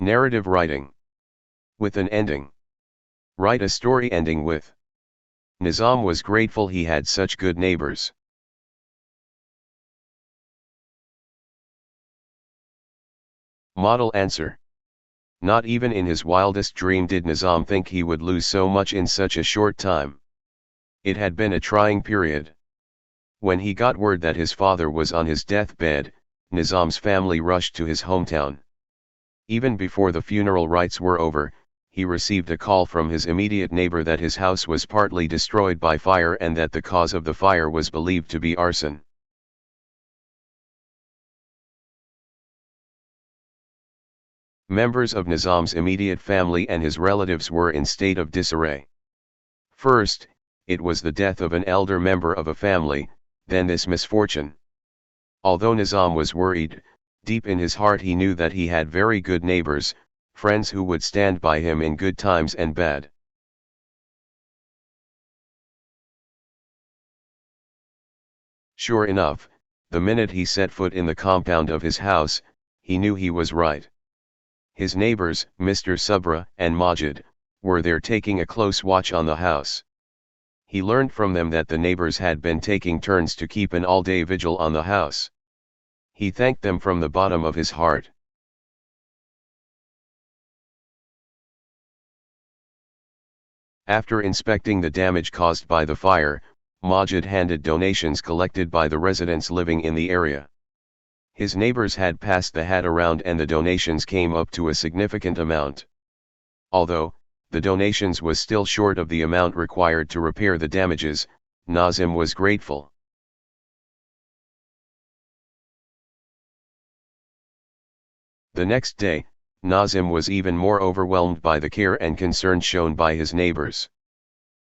Narrative writing. With an ending. Write a story ending with. Nizam was grateful he had such good neighbors. Model answer. Not even in his wildest dream did Nizam think he would lose so much in such a short time. It had been a trying period. When he got word that his father was on his deathbed, Nizam's family rushed to his hometown. Even before the funeral rites were over, he received a call from his immediate neighbor that his house was partly destroyed by fire and that the cause of the fire was believed to be arson. Members of Nizam's immediate family and his relatives were in state of disarray. First, it was the death of an elder member of a family, then this misfortune. Although Nizam was worried, deep in his heart he knew that he had very good neighbors, friends who would stand by him in good times and bad. Sure enough, the minute he set foot in the compound of his house, he knew he was right. His neighbors, Mr. Subra and Majid, were there taking a close watch on the house. He learned from them that the neighbors had been taking turns to keep an all-day vigil on the house. He thanked them from the bottom of his heart. After inspecting the damage caused by the fire, Majid handed donations collected by the residents living in the area. His neighbors had passed the hat around and the donations came up to a significant amount. Although, the donations was still short of the amount required to repair the damages, Nizam was grateful. The next day, Nizam was even more overwhelmed by the care and concern shown by his neighbors.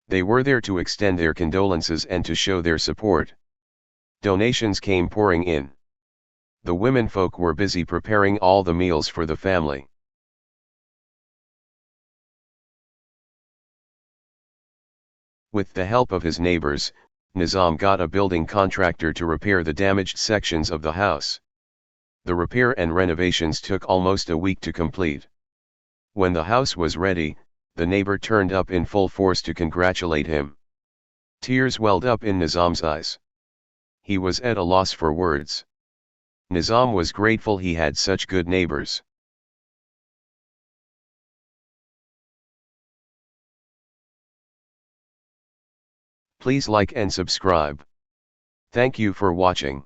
They were there to extend their condolences and to show their support. Donations came pouring in. The womenfolk were busy preparing all the meals for the family. With the help of his neighbors, Nizam got a building contractor to repair the damaged sections of the house. The repair and renovations took almost a week to complete. When the house was ready, the neighbor turned up in full force to congratulate him. Tears welled up in Nizam's eyes. He was at a loss for words. Nizam was grateful he had such good neighbors. Please like and subscribe. Thank you for watching.